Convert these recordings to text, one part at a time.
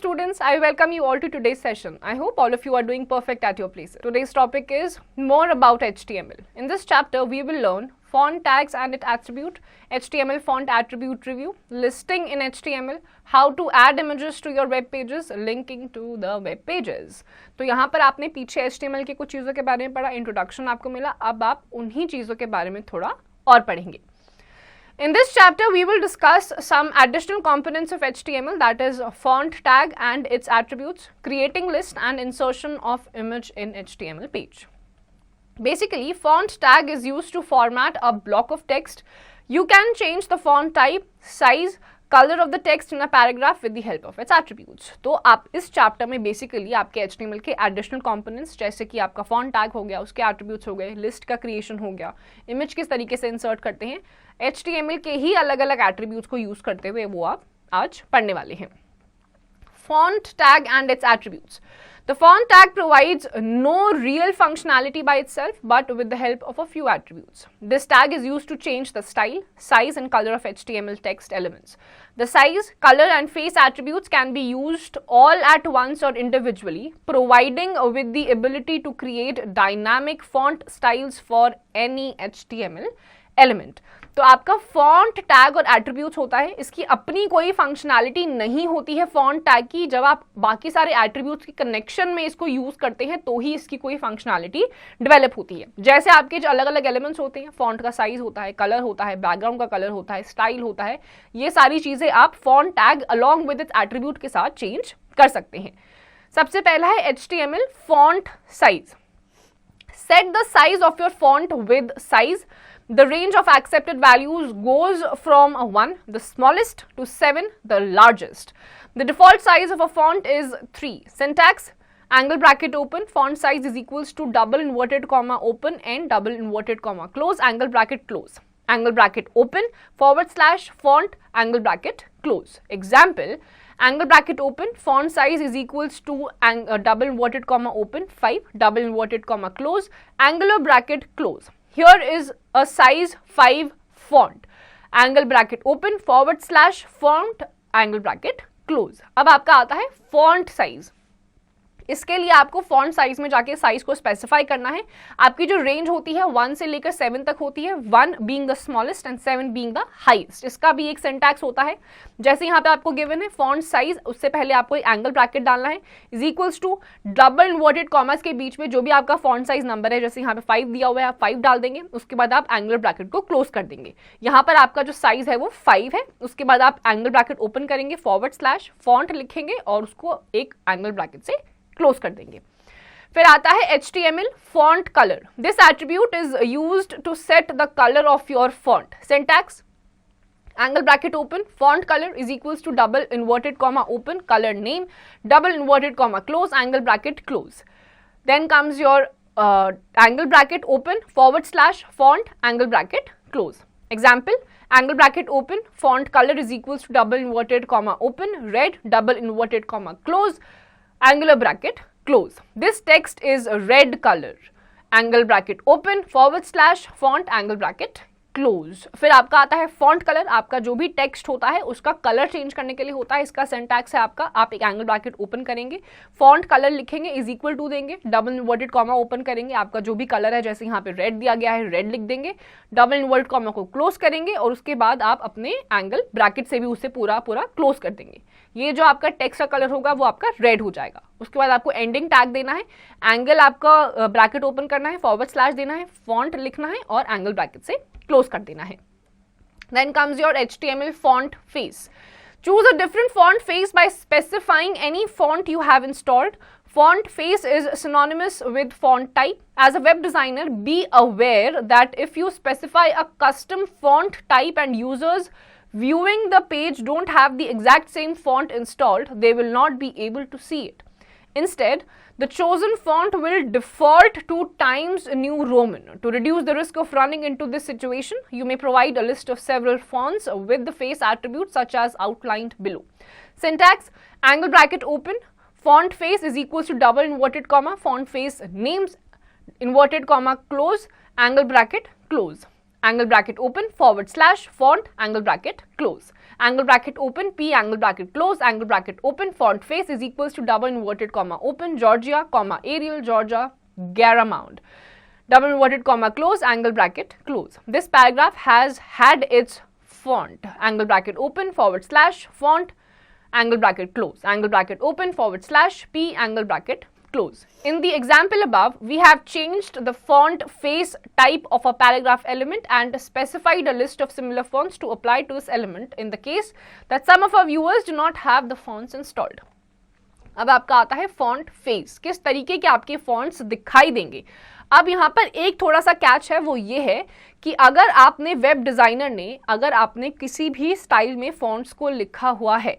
students, I welcome you all to today's session. I hope all of you are doing perfect at your places. Today's topic is more about HTML. In this chapter, we will learn font tags and its attribute, HTML font attribute review, listing in HTML, how to add images to your web pages, linking to the web pages. तो यहाँ पर आपने पीछे HTML की कुछ चीज़ों के बारे में पढ़ा, इंट्रोडक्शन आपको मिला, अब आप उन्हीं चीज़ों के बारे में थोड़ा और पढ़ेंगे. In this chapter, we will discuss some additional components of HTML, that is font tag and its attributes, creating list and insertion of image in HTML page. Basically, font tag is used to format a block of text. You can change the font type, size, color of the text in a paragraph with the help of its attributes. तो आप इस chapter में basically आपके HTML के additional components जैसे कि आपका font tag हो गया, उसके एट्रीब्यूट्स हो गए, लिस्ट का क्रिएशन हो गया, इमेज किस तरीके से इंसर्ट करते हैं, HTML के ही अलग अलग एट्रीब्यूट्स को यूज करते हुए वो आप आज पढ़ने वाले हैं. Font tag and its attributes. The font tag provides no real functionality by itself, but with the help of a few attributes. This tag is used to change the style, size and color of HTML text elements. The size, color and face attributes can be used all at once or individually, providing with the ability to create dynamic font styles for any HTML element. तो आपका font tag और attributes होता है, इसकी अपनी कोई functionality नहीं होती है फॉन्ट टैग की. जब आप बाकी सारे एट्रीब्यूट्स के कनेक्शन में इसको यूज करते हैं तो ही इसकी कोई फंक्शनैलिटी डेवलप होती है. जैसे आपके जो अलग अलग एलिमेंट्स होते हैं, फॉन्ट का साइज होता है, कलर होता है, बैकग्राउंड का कलर होता है, स्टाइल होता है, ये सारी चीजें आप font tag along with its attribute के साथ चेंज कर सकते हैं. सबसे पहला है HTML font size. Set the size of your font with size. The range of accepted values goes from 1, the smallest, to 7, the largest. The default size of a font is 3. Syntax: angle bracket open, font size is equals to double inverted comma open and double inverted comma close, angle bracket close. Angle bracket open, / font, angle bracket close. Example: angle bracket open, font size is equals to double inverted comma open 5, double inverted comma close, angular bracket close. Here is a size 5 font. Angle bracket open, / font, angle bracket close. अब आपका आता है font size. इसके लिए आपको font size में जाके size को स्पेसिफाई करना है. आपकी जो रेंज होती है 1 से लेकर 7 तक होती है, 1 being the smallest and 7 being the highest. इसका भी एक सिंटैक्स होता है. जैसे यहाँ पे आपको गिवन है फॉन्ट साइज, उससे पहले आपको एक एंगल ब्रैकेट डालना है, is equals to double inverted commas के बीच में जो भी आपका फॉन्ट साइज नंबर है, जैसे यहाँ पे 5 दिया हुआ है, आप 5 डाल देंगे, उसके बाद आप एंगल ब्रैकेट को क्लोज कर देंगे. यहाँ पर आपका जो साइज है वो 5 है, उसके बाद आप एंगल ब्रैकेट ओपन करेंगे, / फॉन्ट लिखेंगे और उसको एक एंगल ब्रैकेट से क्लोज कर देंगे. फिर आता है HTML font color. This attribute is used to set the color of your font. Syntax: angle bracket open, font color is equals to double inverted comma open, color name, double inverted comma close, angle bracket close. Then comes your angle bracket open, / font, angle bracket close. Example: angle bracket open, font color is equals to double inverted comma open, red, double inverted comma close, angular bracket close. This text is red color. Angle bracket open, / font, angle bracket close. फिर आपका आता है font colour. आपका जो भी text होता है उसका कलर चेंज करने के लिए होता है. इसका सिंटैक्स है आपका, आप एक एंगल ब्रैकेट ओपन करेंगे, फॉन्ट कलर लिखेंगे, इज इक्वल टू देंगे, डबल इन्वर्टेड कॉमा ओपन करेंगे, आपका जो भी कलर है, जैसे यहाँ पे रेड दिया गया है, रेड लिख देंगे, डबल इन्वर्टेड कॉमा को क्लोज करेंगे और उसके बाद आप अपने एंगल ब्रैकेट से भी उसे पूरा क्लोज कर देंगे. ये जो आपका टेक्स्ट का कलर होगा वो आपका रेड हो जाएगा. उसके बाद आपको एंडिंग टैग देना है, एंगल आपका ब्रैकेट ओपन करना है, / देना है, फॉन्ट लिखना है और एंगल ब्रैकेट से क्लोज कर देना है. Then comes your HTML font face. Choose a different font face by specifying any font you have installed. Font face is synonymous with font type. As a web designer, be aware that if you specify a custom font type and users viewing the page don't have the exact same font installed, they will not be able to see it. Instead, the chosen font will default to Times New Roman. To reduce the risk of running into this situation, you may provide a list of several fonts with the face attributes such as outlined below. Syntax: angle bracket open, font face is equals to double inverted comma, font face names, inverted comma close, angle bracket close. Angle bracket open, / font, angle bracket close. angle bracket open, P angle bracket close, angle bracket open, font face is equals to double inverted comma open, Georgia, comma Arial, Georgia, Garamond. Double inverted comma close, angle bracket close. This paragraph has had its font, angle bracket open, / font, angle bracket close, angle bracket open, / P angle bracket close. In the example above, we have changed the font face type of a paragraph element and specified a list of similar fonts to apply to this element in the case that some of our viewers do not have the fonts installed. अब आपका आता है font face, किस तरीके के आपके fonts दिखाई देंगे. अब यहाँ पर एक थोड़ा सा कैच है, वो ये है कि अगर आपने वेब डिज़ाइनर ने अगर आपने किसी भी स्टाइल में फॉन्ट्स को लिखा हुआ है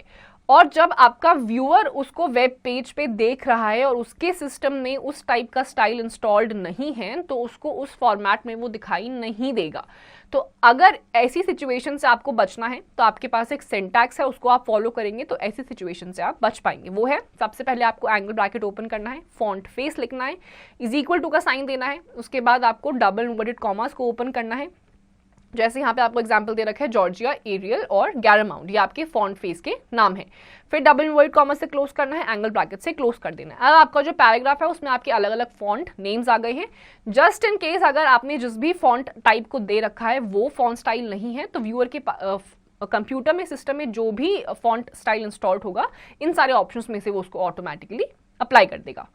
और जब आपका व्यूअर उसको वेब पेज पे देख रहा है और उसके सिस्टम में उस टाइप का स्टाइल इंस्टॉल्ड नहीं है तो उसको उस फॉर्मेट में वो दिखाई नहीं देगा. तो अगर ऐसी सिचुएशन से आपको बचना है तो आपके पास एक सिंटैक्स है, उसको आप फॉलो करेंगे तो ऐसी सिचुएशन से आप बच पाएंगे. वो है, सबसे पहले आपको एंगल ब्रैकेट ओपन करना है, फॉन्ट फेस लिखना है, इज इक्वल टू का साइन देना है, उसके बाद आपको डबल इन्वर्टेड कॉमास को ओपन करना है. जैसे यहाँ पे आपको एग्जांपल दे रखा है जॉर्जिया, एरियल और गैरामाउंट, ये आपके फॉन्ट फेस के नाम है. फिर डबल इन्वर्टेड कॉमा से क्लोज करना है, एंगल ब्रैकेट से क्लोज कर देना है. अब आपका जो पैराग्राफ है उसमें आपके अलग अलग फॉन्ट नेम्स आ गए हैं. जस्ट इन केस अगर आपने जिस भी फॉन्ट टाइप को दे रखा है वो फॉन्ट स्टाइल नहीं है तो व्यूअर के कंप्यूटर में सिस्टम में जो भी फॉन्ट स्टाइल इंस्टॉल्ड होगा इन सारे ऑप्शंस में से वो उसको ऑटोमेटिकली अप्लाई कर देगा.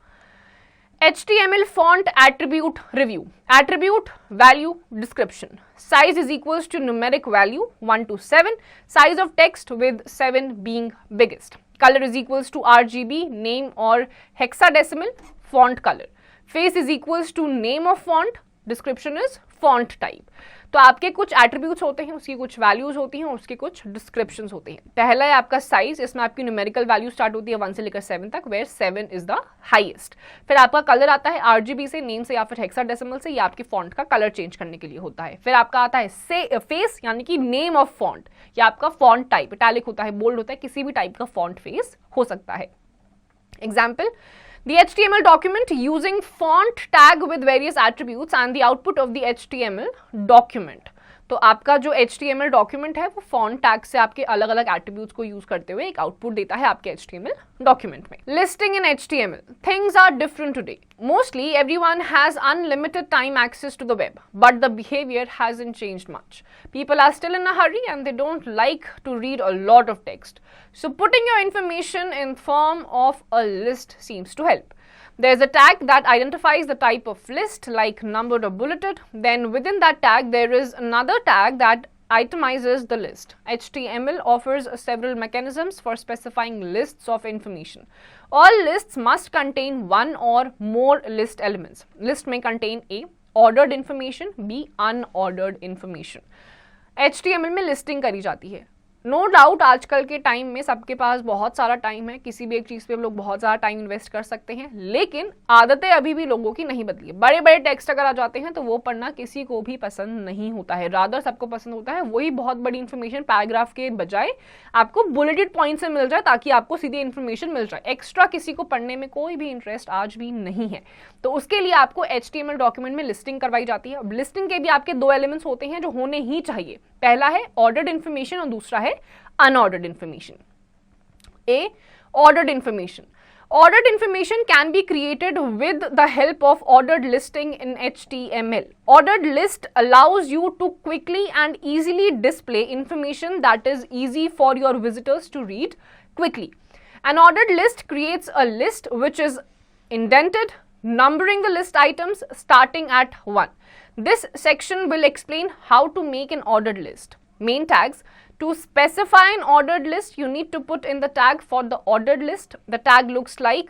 HTML font attribute review. Attribute value description. Size is equals to numeric value 1 to 7. Size of text with 7 being biggest. Color is equals to RGB, name or hexadecimal, font color. Face is equals to name of font. Description is font type. तो आपके कुछ attributes होते हैं, उसकी कुछ values होती हैं, उसके कुछ डिस्क्रिप्शंस होते हैं. पहला है आपका साइज, इसमें आपकी न्यूमेरिकल वैल्यू स्टार्ट होती है 1 से लेकर 7 तक, वेयर 7 इज द हाईएस्ट. फिर आपका कलर आता है आरजीबी से, नेम से या फिर हेक्साडेसिमल से, या आपके फॉन्ट का कलर चेंज करने के लिए होता है. फिर आपका आता है फेस यानी कि नेम ऑफ फॉन्ट, या आपका फॉन्ट टाइप, इटैलिक होता है, बोल्ड होता है, किसी भी टाइप का फॉन्ट फेस हो सकता है. Example, the HTML document using font tag with various attributes and the output of the HTML document. तो आपका जो HTML डॉक्यूमेंट है वो फॉन्ट टैग से आपके अलग अलग एट्रीब्यूट्स को यूज करते हुए एक आउटपुट देता है आपके HTML डॉक्यूमेंट में. Listing in HTML. Things are different today. Mostly everyone has unlimited time access to the web, but the behavior hasn't changed much. People are still in a hurry and they don't like to read a lot of text. So putting your information in form of a list seems to help. There's a tag that identifies the type of list like numbered or bulleted. Then within that tag there is another tag that itemizes the list. HTML offers several mechanisms for specifying lists of information. All lists must contain one or more list elements. List may contain A, ordered information, B, unordered information. HTML में listing करी जाती है. No doubt आजकल के time में सबके पास बहुत सारा टाइम है, किसी भी एक चीज़ पे हम लोग बहुत ज़्यादा टाइम इन्वेस्ट कर सकते हैं, लेकिन आदतें अभी भी लोगों की नहीं बदली. बड़े बड़े टेक्स्ट अगर आ जाते हैं तो वो पढ़ना किसी को भी पसंद नहीं होता है. रादर सबको पसंद होता है वही बहुत बड़ी इन्फॉर्मेशन पैराग्राफ के बजाय आपको बुलेटेड पॉइंट से मिल जाए ताकि आपको सीधी इन्फॉर्मेशन मिल जाए. एक्स्ट्रा किसी को पढ़ने में कोई भी इंटरेस्ट आज भी नहीं है. तो उसके लिए आपको HTML डॉक्यूमेंट में लिस्टिंग करवाई जाती है. अब लिस्टिंग के भी आपके दो एलिमेंट्स होते हैं जो होने ही चाहिए. पहला है ऑर्डर्ड इन्फॉर्मेशन और दूसरा है unordered information. A, ordered information. Ordered information can be created with the help of ordered listing in HTML. Ordered list allows you to quickly and easily display information that is easy for your visitors to read quickly. An ordered list creates a list which is indented, numbering the list items starting at 1. This section will explain how to make an ordered list. Main tags. To specify an ordered list, you need to put in the tag for the ordered list. The tag looks like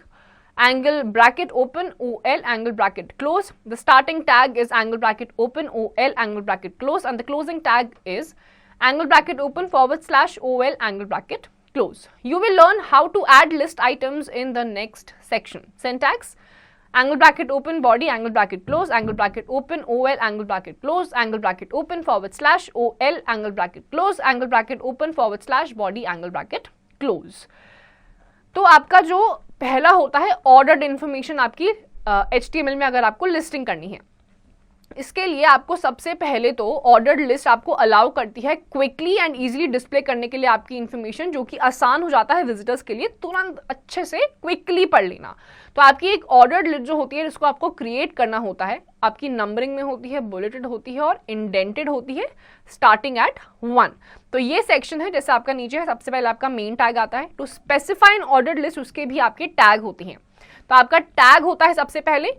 angle bracket open OL angle bracket close. The starting tag is angle bracket open OL angle bracket close, and the closing tag is angle bracket open / OL angle bracket close. You will learn how to add list items in the next section. Syntax. Angle bracket open body angle bracket close, angle bracket open OL angle bracket close, angle bracket open / OL angle bracket close, angle bracket open / body angle bracket close. तो आपका जो पहला होता है ordered information आपकी HTML में अगर आपको लिस्टिंग करनी है. इसके लिए आपको सबसे पहले तो ऑर्डर्ड लिस्ट आपको अलाउ करती है क्विकली एंड इजीली डिस्प्ले करने के लिए आपकी इन्फॉर्मेशन, जो कि आसान हो जाता है विजिटर्स के लिए तुरंत अच्छे से क्विकली पढ़ लेना। तो आपकी एक ऑर्डर्ड लिस्ट जो होती है जिसको आपको क्रिएट करना होता है, आपकी नंबरिंग में होती है, बुलेटेड होती है और इंडेंटेड होती है स्टार्टिंग एट 1। तो ये सेक्शन है जैसे आपका नीचे है, सबसे पहले आपका मेन टैग आता है। To specify an ordered list उसके भी आपके टैग होते हैं। तो आपका टैग होता है सबसे पहले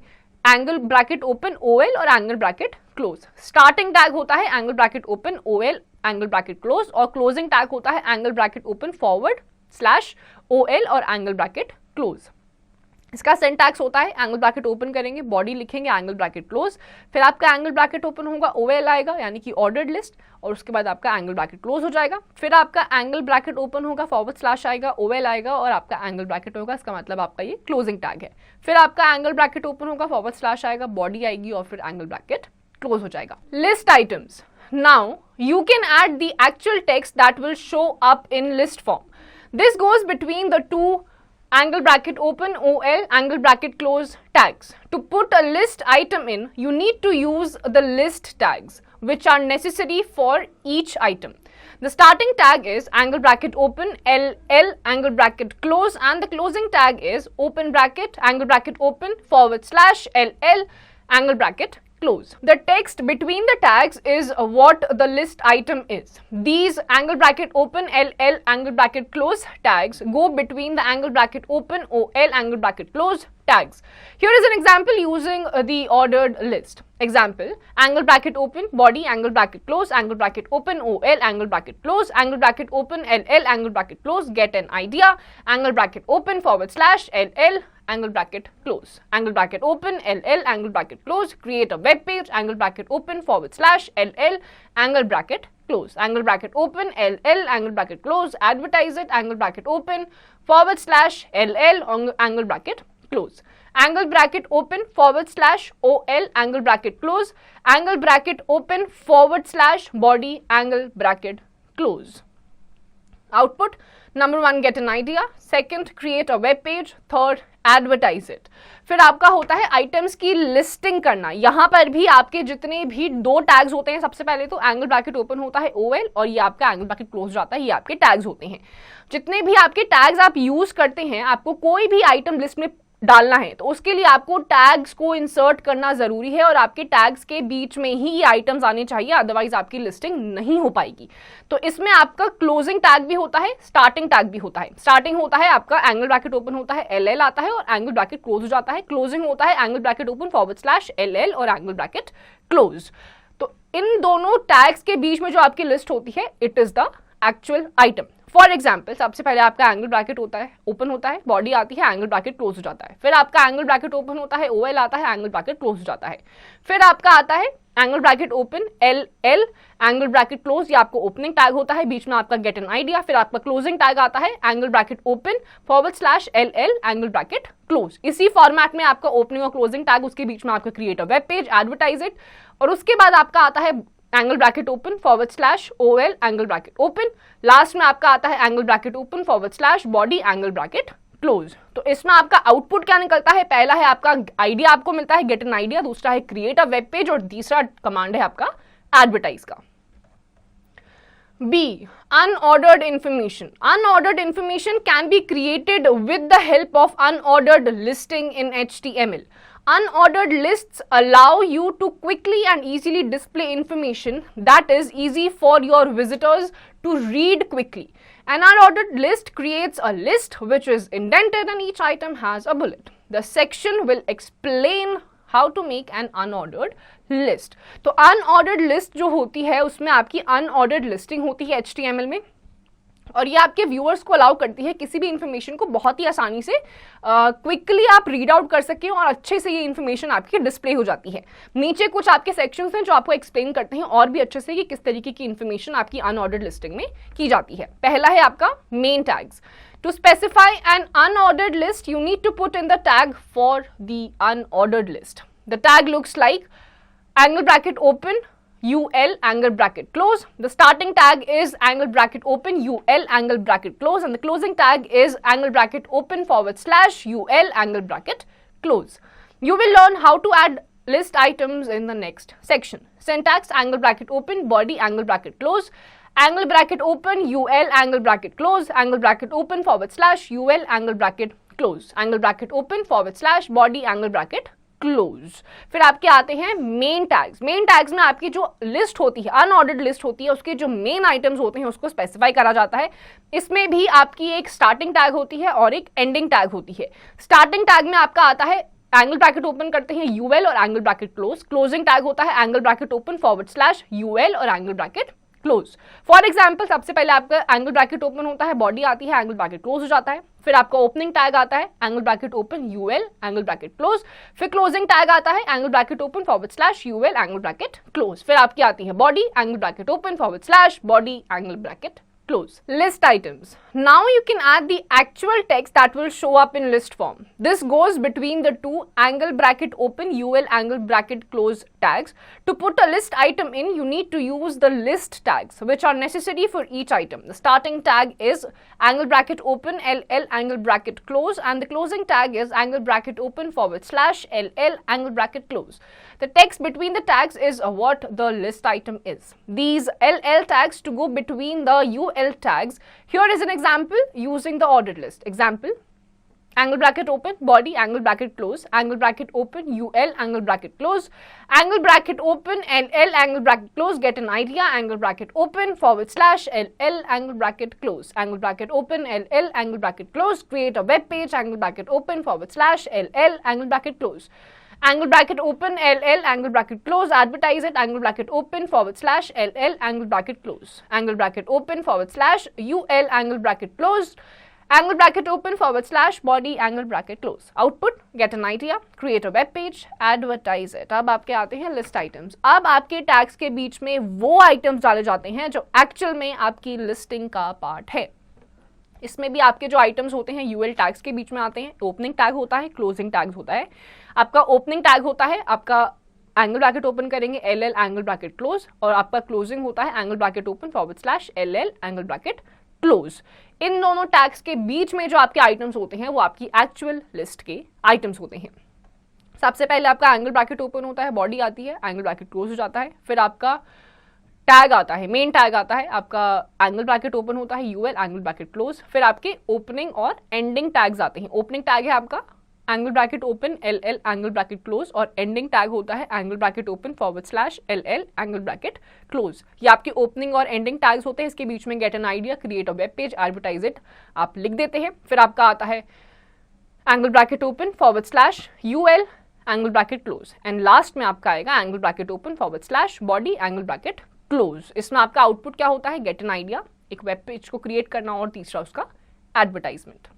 एंगल ब्रैकेट ओपन OL और angle bracket close. Starting tag होता है angle bracket open OL angle bracket close, और क्लोजिंग टैग होता है एंगल ब्रैकेट ओपन /OL और एंगल ब्रैकेट क्लोज। इसका सिंटैक्स होता है एंगल ब्रैकेट ओपन करेंगे, बॉडी लिखेंगे एंगल ब्रैकेट क्लोज, फिर आपका एंगल ब्रैकेट ओपन होगा, OL आएगा यानी कि ऑर्डर्ड लिस्ट, और उसके बाद आपका एंगल ब्रैकेट क्लोज हो जाएगा। फिर आपका एंगल ब्रैकेट ओपन होगा, / आएगा, OL आएगा और आपका एंगल ब्रैकेट होगा, इसका मतलब आपका ये क्लोजिंग टैग है। फिर आपका एंगल ब्रैकेट ओपन होगा, / आएगा, बॉडी आएगी और फिर एंगल ब्रैकेट क्लोज हो जाएगा। List items. Now you can add the actual text that will show up in list form. This goes between the two angle bracket open OL angle bracket close tags. To put a list item in, you need to use the list tags which are necessary for each item. The starting tag is angle bracket open LL angle bracket close, and the closing tag is open bracket angle bracket open / LL angle bracket close. The text between the tags is what the list item is. These angle bracket open LL angle bracket close tags go between the angle bracket open OL angle bracket close tags. Here is an example using the ordered list. Example: angle bracket open body angle bracket close angle bracket open OL angle bracket close angle bracket open LL angle bracket close. Get an idea. Angle bracket open / LL angle bracket close angle bracket open LL angle bracket close. Create a web page. Angle bracket open / LL angle bracket close angle bracket open LL angle bracket close. Advertise it. Angle bracket open / LL angle bracket close. Angle bracket open / OL angle bracket close. Angle bracket open / body angle bracket close. Output: number 1, get an idea. Second, create a web page. Third, advertise it. फिर आपका होता है items की listing करना। यहाँ पर भी आपके जितने भी 2 टैग्स होते हैं, सबसे पहले तो एंगल ब्रैकेट ओपन होता है OL और ये आपका एंगल ब्रैकेट क्लोज जाता है, ये आपके टैग्स होते हैं। जितने भी आपके टैग्स आप यूज करते हैं, आपको कोई भी आइटम लिस्ट में डालना है तो उसके लिए आपको टैग्स को इंसर्ट करना जरूरी है, और आपके टैग्स के बीच में ही ये आइटम्स आने चाहिए, अदरवाइज आपकी लिस्टिंग नहीं हो पाएगी। तो इसमें आपका क्लोजिंग टैग भी होता है, स्टार्टिंग टैग भी होता है। स्टार्टिंग होता है आपका एंगल ब्रैकेट ओपन होता है LL आता है और एंगल ब्रैकेट क्लोज हो जाता है। क्लोजिंग होता है एंगल ब्रैकेट ओपन / LL और एंगल ब्रैकेट क्लोज। तो इन दोनों टैग्स के बीच में जो आपकी लिस्ट होती है, it is the actual item. For example, सबसे पहले आपका एंगल ब्रैकेट होता है, ओपन होता है, बॉडी आती है, एंगल ब्रैकेट क्लोज हो जाता है। फिर आपका एंगल ब्रैकेट ओपन होता है, OL आता है, एंगल ब्रैकेट क्लोज हो जाता है। फिर आपका आता है angle bracket open LL angle bracket close, ये आपको ओपनिंग टैग होता है, बीच में आपका गेट एन आइडिया। फिर आपका क्लोजिंग टैग आता है angle bracket open / LL angle bracket close. इसी फॉर्मेट में आपका ओपनिंग और क्लोजिंग टैग, उसके बीच में आपका create a web page, advertise it, और उसके बाद आपका आता है angle bracket open / OL angle bracket open. Last में आपका आता है angle bracket open / body angle bracket close. तो इसमें आपका आउटपुट क्या निकलता है? पहला है आपका आइडिया आपको मिलता है, गेट एन आइडिया, दूसरा है क्रिएट अ वेब पेज, और तीसरा कमांड है आपका एडवर्टाइज का। B. Unordered information. Unordered information can be created with the help of unordered listing in HTML. Unordered lists allow you to quickly and easily display information that is easy for your visitors to read quickly. An unordered list creates a list which is indented and each item has a bullet. The section will explain how to make an unordered list. तो unordered list जो होती है उसमें आपकी unordered listing होती है HTML में, और ये आपके व्यूअर्स को अलाउ करती है किसी भी इंफॉर्मेशन को बहुत ही आसानी से क्विकली आप रीड आउट कर सकें और अच्छे से ये इंफॉर्मेशन आपकी डिस्प्ले हो जाती है। नीचे कुछ आपके सेक्शंस हैं जो आपको एक्सप्लेन करते हैं और भी अच्छे से कि किस तरीके की इंफॉर्मेशन आपकी अनऑर्डर्ड लिस्टिंग में की जाती है। पहला है आपका main tags. To specify an unordered list, you need to put in the tag for the unordered list. The tag looks like angle bracket open UL angle bracket close. The starting tag is angle bracket open UL angle bracket close, and the closing tag is angle bracket open / UL angle bracket close. You will learn how to add list items in the next section. Syntax, angle bracket open, body, angle bracket close, angle bracket open, UL, angle bracket close, angle bracket open / UL, angle bracket close, angle bracket open / body, angle bracket close. फिर आपके आते हैं main tags. Main tags में आपकी जो list होती है, unordered list होती है, उसके जो मेन आइटम्स होते हैं उसको स्पेसिफाई करा जाता है। इसमें भी आपकी एक स्टार्टिंग टैग होती है और एक एंडिंग टैग होती है। स्टार्टिंग टैग में आपका आता है एंगल ब्रैकेट ओपन करते हैं यूएल और angle bracket close. Closing tag होता है एंगल ब्रैकेट ओपन / यूएल और angle bracket close. For example, सबसे पहले आपका एंगल ब्रैकेट ओपन होता है, बॉडी आती है, एंगल ब्रैकेट क्लोज हो जाता है। फिर आपका ओपनिंग टैग आता है angle bracket open UL angle bracket close. फिर क्लोजिंग टैग आता है angle bracket open / UL angle bracket close. फिर आपकी आती है body, angle bracket open / body angle bracket close. List items. Now you can add the actual text that will show up in list form. This goes between the two angle bracket open UL angle bracket close tags. To put a list item in, you need to use the list tags which are necessary for each item. The starting tag is angle bracket open LL angle bracket close and the closing tag is angle bracket open / LL angle bracket close. The text between the tags is what the list item is. These LL tags to go between the UL tags. Here is an example using the ordered list. Example: angle bracket open, body, angle bracket close, angle bracket open, UL, angle bracket close, angle bracket open, LL, angle bracket close, get an idea, angle bracket open / LL, angle bracket close, angle bracket open, LL, angle bracket close, create a web page, angle bracket open / LL, angle bracket close. Angle bracket open LL angle bracket close, advertise it, angle bracket open / LL angle bracket close, angle bracket open / UL angle bracket close, angle bracket open / body angle bracket close. Output: get an idea, create a web page, advertise it. अब आपके आते हैं list items. अब आपके tags के बीच में वो आइटम्स डाले जाते हैं जो एक्चुअल में आपकी लिस्टिंग का पार्ट है। इसमें भी आपके जो आइटम्स होते हैं यूएल टैग्स के बीच में आते हैं। ओपनिंग टैग होता है, क्लोजिंग टैग होता है। आपका ओपनिंग टैग होता है, आपका एंगल ब्रैकेट ओपन करेंगे LL एंगल ब्रैकेट क्लोज, और आपका क्लोजिंग होता है angle bracket open / LL angle bracket close. इन दोनों टैग्स के बीच में जो आपके आइटम्स होते हैं वो आपकी एक्चुअल लिस्ट के आइटम्स होते हैं। सबसे पहले आपका एंगल ब्रैकेट ओपन होता है, बॉडी आती है, एंगल ब्रैकेट क्लोज हो जाता है। फिर आपका टैग आता है, मेन टैग आता है, आपका एंगल ब्रैकेट ओपन होता है, यूएल एंगल ब्रैकेट क्लोज। फिर आपके ओपनिंग और एंडिंग टैग्स आते हैं। ओपनिंग टैग है आपका angle bracket open LL angle bracket close, और एंडिंग टैग होता है angle bracket open / LL angle bracket close. ये आपके ओपनिंग और एंडिंग टैग्स होते हैं। इसके बीच में get an idea, create a web page, advertise it आप लिख देते हैं। फिर आपका आता है angle bracket open / UL angle bracket close, and last में आपका आएगा angle bracket open / body angle bracket close. इसमें आपका आउटपुट क्या होता है? गेट एन आइडिया, एक वेब पेज को क्रिएट करना, और तीसरा उसका advertisement.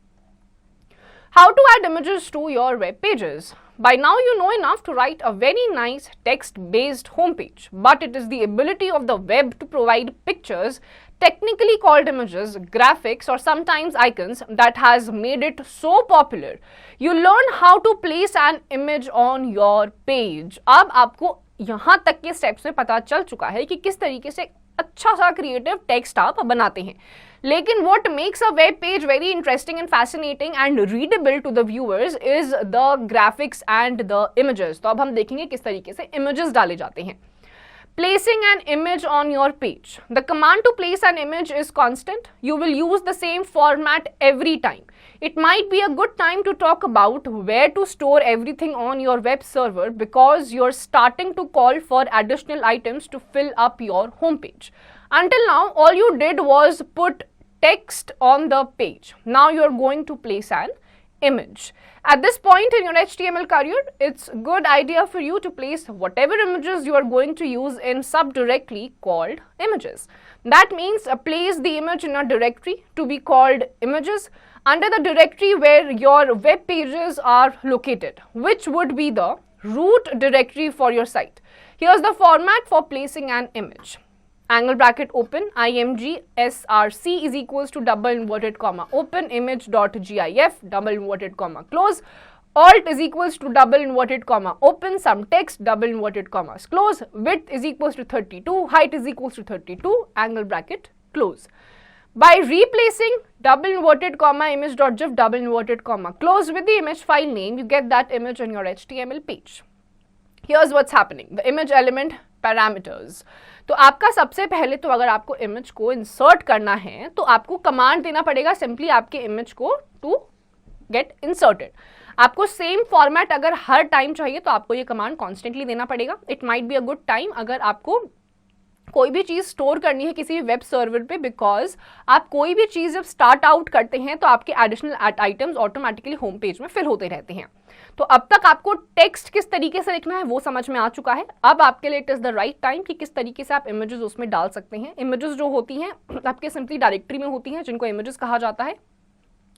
How to add images to your web pages? By now you know enough to write a very nice text-based homepage, but it is the ability of the web to provide pictures, technically called images, graphics, or sometimes icons, that has made it so popular. You learn how to place an image on your page. अब आपको यहाँ तक के steps में पता चल चुका है कि किस तरीके से अच्छा सा क्रिएटिव टेक्स्ट आप बनाते हैं। लेकिन what makes a web page very interesting and fascinating and readable to the viewers is the graphics and the images. तो अब हम देखेंगे किस तरीके से images डाले जाते हैं। Placing an image on your page. The command to place an image is constant. You will use the same format every time. It might be a good time to talk about where to store everything on your web server because you're starting to call for additional items to fill up your homepage. Until now, all you did was put text on the page. Now you're going to place an image. At this point in your HTML career, it's a good idea for you to place whatever images you are going to use in subdirectory called images. That means place the image in a directory to be called images under the directory where your web pages are located, which would be the root directory for your site. Here's the format for placing an image. Angle bracket open img src is equals to double inverted comma open image.gif double inverted comma close, alt is equals to double inverted comma open some text double inverted commas close, width is equals to 32, height is equals to 32, angle bracket close. By replacing double inverted comma image.gif double inverted comma close with the image file name, you get that image on your HTML page. Here's what's happening. The image element parameters. तो आपका सबसे पहले तो अगर आपको image को insert करना है तो आपको कमांड देना पड़ेगा सिंपली आपके इमेज को टू गेट इंसर्टेड. आपको सेम फॉर्मेट अगर हर टाइम चाहिए तो आपको ये कमांड कॉन्स्टेंटली देना पड़ेगा. It might be a good time अगर आपको कोई भी चीज स्टोर करनी है किसी वेब सर्वर पे, बिकॉज आप कोई भी चीज जब स्टार्ट आउट करते हैं तो आपके additional items automatically home page में फिल होते रहते हैं. तो अब तक आपको टेक्स्ट किस तरीके से लिखना है वो समझ में आ चुका है. अब आपके लिए it is the right time कि किस तरीके से आप इमेजेस उसमें डाल सकते हैं. इमेजेस जो होती हैं आपके सिंपली डायरेक्टरी में होती हैं जिनको इमेजेस कहा जाता है.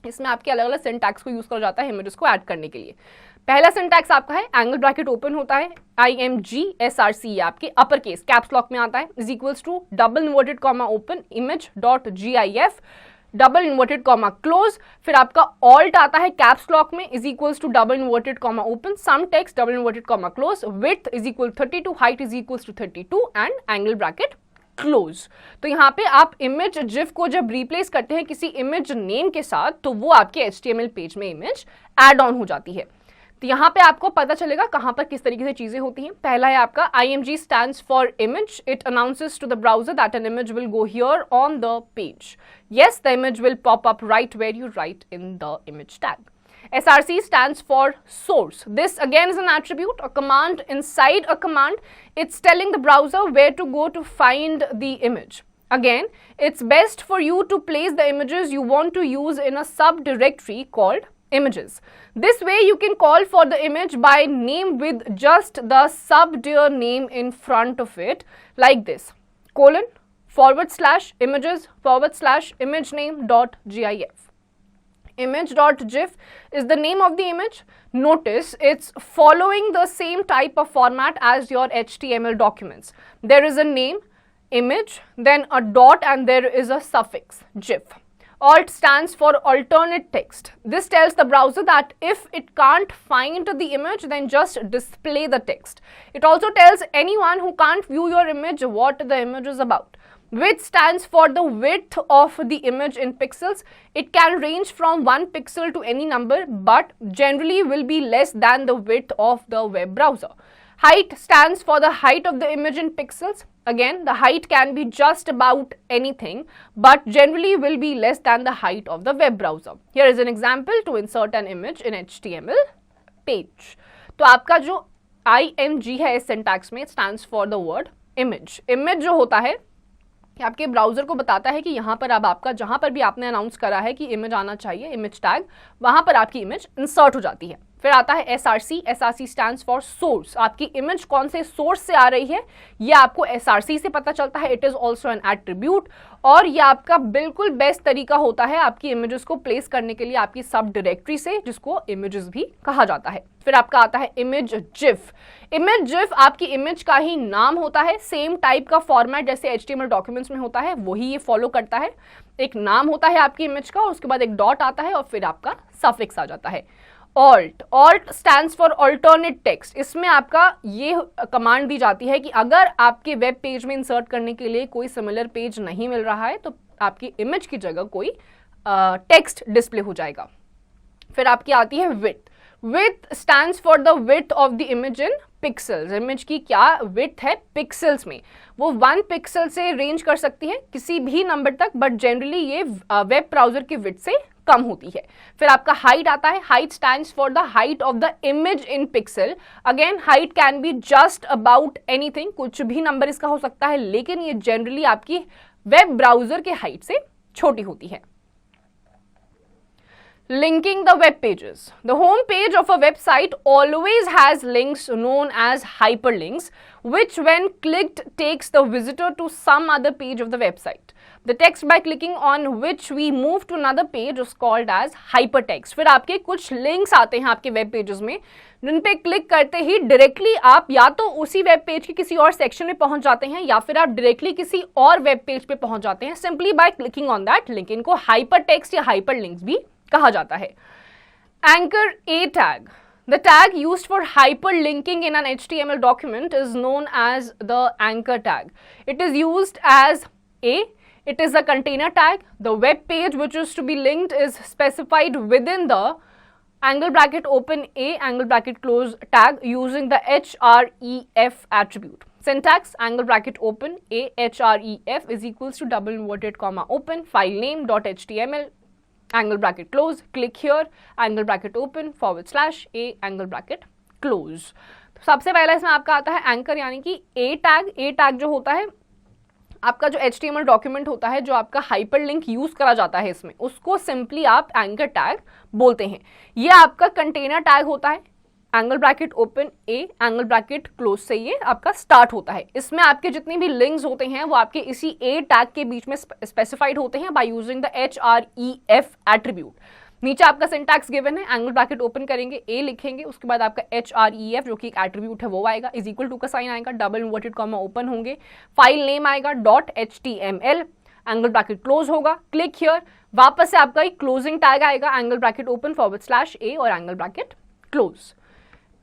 इसमें आपके अलग अलग सिंटैक्स को यूज करा जाता है इमेजेस को ऐड करने के लिए. पहला सिंटैक्स आपका है एंगल ब्रैकेट ओपन होता है, IMGSRC आपके अपर केस कैप्स लॉक में आता है, is equals to double inverted comma open image dot GIF double inverted comma close. फिर आपका ऑल्ट आता है कैप्स लॉक में, is equals to double inverted comma open some text double inverted comma close, width is equal 32, height is equals to 32 and angle bracket close. तो यहाँ पे आप image GIF को जब रिप्लेस करते हैं किसी इमेज नेम के साथ तो वो आपके HTML पेज में इमेज एड ऑन हो जाती है. तो यहाँ पे आपको पता चलेगा कहाँ पर किस तरीके से चीजें होती हैं. पहला है आपका IMG stands for image. It announces to the browser that an image will go here on the page. Yes, the image will pop up right where you write in the image tag. SRC stands for source. This again is an attribute, a command inside a command. It's telling the browser where to go to find the image. Again, it's best for you to place the images you want to use in a subdirectory called images. This way you can call for the image by name with just the subdir name in front of it like this: :/images /image name .gif. Image.gif is the name of the image. Notice it's following the same type of format as your HTML documents. There is a name, image, then a dot and there is a suffix, gif. Alt stands for alternate text. This tells the browser that if it can't find the image, then just display the text. It also tells anyone who can't view your image what the image is about. Width stands for the width of the image in pixels. It can range from 1 pixel to any number, but generally will be less than the width of the web browser. Height stands for the height of the image in pixels. Again, the height can be just about anything, but generally will be less than the height of the web browser. Here is an example to insert an image in HTML page. तो आपका जो IMG है इस syntax में stands for the word image. Image जो होता है आपके ब्राउजर को बताता है कि यहाँ पर अब आपका जहाँ पर भी आपने अनाउंस करा है कि इमेज आना चाहिए, इमेज टैग, वहाँ पर आपकी इमेज इंसर्ट हो जाती है. फिर आता है SRC. SRC stands for source. आपकी इमेज कौन से सोर्स से आ रही है ये आपको SRC से पता चलता है. It is also an attribute और ये आपका बिल्कुल बेस्ट तरीका होता है आपकी इमेजेस को प्लेस करने के लिए आपकी सब डायरेक्टरी से, जिसको इमेजेस भी कहा जाता है. फिर आपका आता है इमेज जिफ. इमेज जिफ आपकी इमेज का ही नाम होता है. सेम टाइप का फॉर्मेट जैसे HTML डॉक्यूमेंट्स में होता है वही ये फॉलो करता है. एक नाम होता है आपकी इमेज का, उसके बाद एक डॉट आता है और फिर आपका सफिक्स आ जाता है. Alt stands for alternate text. इसमें आपका ये कमांड दी जाती है कि अगर आपके वेब पेज में इंसर्ट करने के लिए कोई सिमिलर पेज नहीं मिल रहा है तो आपकी इमेज की जगह कोई टेक्स्ट डिस्प्ले हो जाएगा. फिर आपकी आती है width. Width stands for the width of the image in pixels. Image की क्या विड्थ है पिक्सल्स में, वो 1 पिक्सल से रेंज कर सकती है किसी भी नंबर तक, बट जनरली ये वेब ब्राउजर की विड्थ से कम होती है. फिर आपका हाइट आता है. Height stands for the height of the image in pixel. Again height can be just about anything, कुछ भी नंबर इसका हो सकता है, लेकिन ये जनरली आपकी वेब ब्राउजर के हाइट से छोटी होती है. Linking the web pages. The home page of a website always has links known as hyperlinks, which when clicked takes the visitor to some other page of the website. The text by clicking on which we move to another page is called as hypertext. फिर आपके कुछ links आते हैं आपके web pages में, जिन पे click करते ही directly आप या तो उसी वेब पेज के किसी और सेक्शन में पहुंच जाते हैं या फिर आप डायरेक्टली किसी और वेब पेज पे पहुंच जाते हैं simply by clicking on that link. इनको हाइपरटेक्स्ट या हाइपरलिंक्स भी कहा जाता है. Anchor A tag. The tag used for hyperlinking in an HTML document is known as the anchor tag. It is used as it is a container tag. The web page which is to be linked is specified within the angle bracket open A, angle bracket close tag using the href attribute. Syntax, angle bracket open A, href is equals to double inverted comma open, file name dot html, angle bracket close, click here, angle bracket open / A, angle bracket close. तो सबसे पहला इसमें आपका आता है anchor यानी कि ए tag जो होता है आपका जो HTML डॉक्यूमेंट होता है, जो आपका हाइपरलिंक यूज करा जाता है इसमें, उसको सिंपली आप एंकर टैग बोलते हैं। ये आपका कंटेनर टैग होता है, एंगल ब्रैकेट ओपन ए, एंगल ब्रैकेट क्लोज से ये आपका स्टार्ट होता है। इसमें आपके जितने भी लिंक्स होते हैं वो आपके इसी ए टैग के बीच में स्पेसिफाइड होते हैं by using the href attribute. नीचे आपका सिंटैक्स गिवन है, एंगल ब्रैकेट ओपन करेंगे, ए लिखेंगे, उसके बाद आपका href जो कि एक एट्रीब्यूट है वो आएगा, इज इक्वल टू का साइन आएगा, डबल इन्वर्टेड कॉमा ओपन होंगे, फाइल नेम आएगा .html, एंगल ब्रैकेट क्लोज होगा, क्लिक हियर, वापस से आपका एक क्लोजिंग टैग आएगा, एंगल ब्रैकेट ओपन /A और angle bracket close.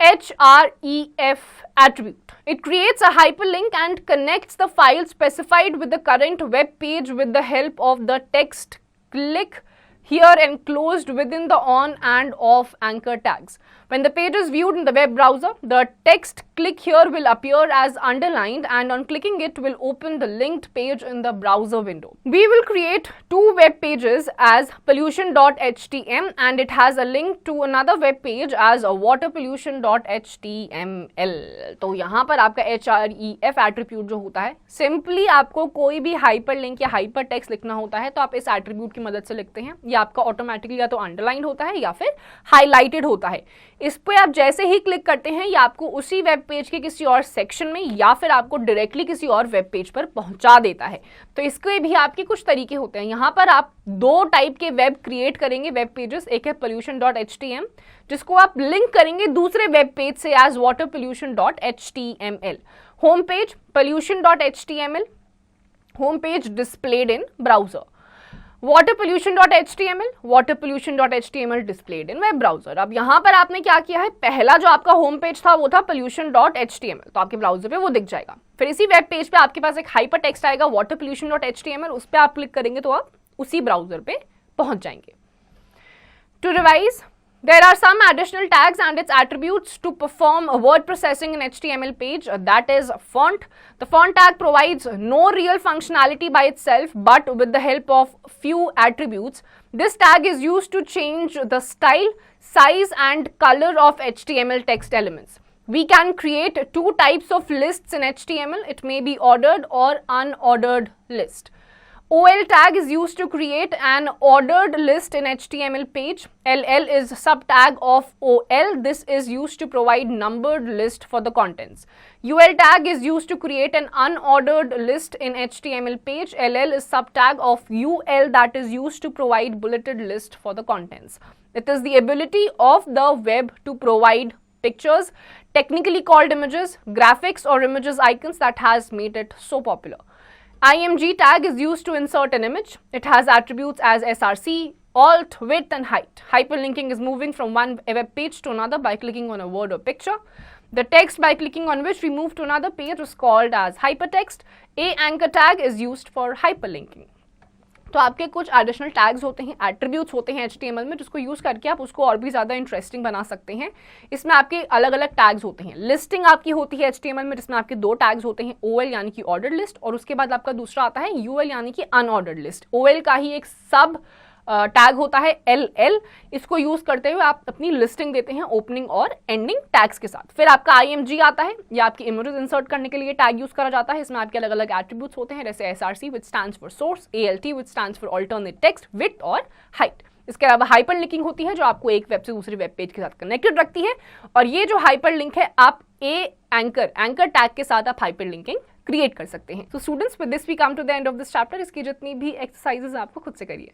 href attribute. It creates a hyperlink and connects the file specified with the current web page with the help of the text click here enclosed within the on and off anchor tags. When the page is viewed in the web browser, the text click here will appear as underlined and on clicking it will open the linked page in the browser window. We will create two web pages as pollution.htm and it has a link to another web page as waterpollution.html. तो यहाँ पर आपका href attribute जो होता है, simply आपको कोई भी हाइपरलिंक या हाइपर टेक्स्ट लिखना होता है तो आप इस एट्रीब्यूट की मदद से लिखते हैं। ये आपका ऑटोमेटिकली या तो अंडरलाइन होता है या फिर हाईलाइटेड होता है। इस पे आप जैसे ही क्लिक करते हैं या आपको उसी वेब पेज के किसी और सेक्शन में या फिर आपको डायरेक्टली किसी और वेब पेज पर पहुंचा देता है। तो इसके भी आपके कुछ तरीके होते हैं। यहाँ पर आप दो टाइप के वेब क्रिएट करेंगे वेब पेजेस, एक है pollution.htm जिसको आप लिंक करेंगे दूसरे वेब पेज से as waterpollution.html। Home page pollution.html, home page displayed in browser. waterpollution.html displayed in web browser। अब यहाँ पर आपने क्या किया है, पहला जो आपका होम पेज था वो था pollution.html, तो आपके ब्राउजर पे वो दिख जाएगा। फिर इसी वेब पेज पे आपके पास एक हाइपर टेक्स्ट आएगा waterpollution.html, उस पर आप क्लिक करेंगे तो आप उसी ब्राउजर पे पहुंच जाएंगे। To revise, there are some additional tags and its attributes to perform word processing in HTML page, that is font. The font tag provides no real functionality by itself, but with the help of few attributes. This tag is used to change the style, size and color of HTML text elements. We can create two types of lists in HTML. It may be ordered or unordered list. OL tag is used to create an ordered list in HTML page. LL is subtag of OL. This is used to provide numbered list for the contents. UL tag is used to create an unordered list in HTML page. LL is subtag of UL that is used to provide bulleted list for the contents. It is the ability of the web to provide pictures, technically called images, graphics or images icons that has made it so popular. IMG tag is used to insert an image. It has attributes as src, alt, width and height. Hyperlinking is moving from one web page to another by clicking on a word or picture. The text by clicking on which we move to another page is called as hypertext. A anchor tag is used for hyperlinking. तो आपके कुछ additional tags होते हैं, attributes होते हैं HTML में, जिसको use करके आप उसको और भी ज़्यादा इंटरेस्टिंग बना सकते हैं। इसमें आपके अलग अलग टैग्स होते हैं। लिस्टिंग आपकी होती है HTML में, जिसमें आपके दो टैग्स होते हैं, OL यानी कि ऑर्डर्ड लिस्ट और उसके बाद आपका दूसरा आता है UL यानी कि अनऑर्डर्ड लिस्ट। OL का ही एक सब टैग होता है LL, इसको यूज करते हुए आप अपनी लिस्टिंग देते हैं ओपनिंग और एंडिंग टैग्स के साथ। फिर आपका IMG आता है, या आपकी इमेजेस इंसर्ट करने के लिए टैग यूज करा जाता है। इसमें आपके अलग अलग एट्रीब्यूट्स होते हैं, जैसे SRC which stands for source, ALT which stands for alternate text, width और हाइट। इसके अलावा हाइपर लिंकिंग होती है जो आपको एक वेब से दूसरे वेब पेज के साथ कनेक्टेड रखती है, और ये जो हाइपर लिंक है आप एंकर टैग के साथ आप हाइपर लिंकिंग क्रिएट कर सकते हैं। तो students, with this we come to the end of this chapter. इसकी जितनी भी एक्सरसाइजेस आपको खुद से करिए।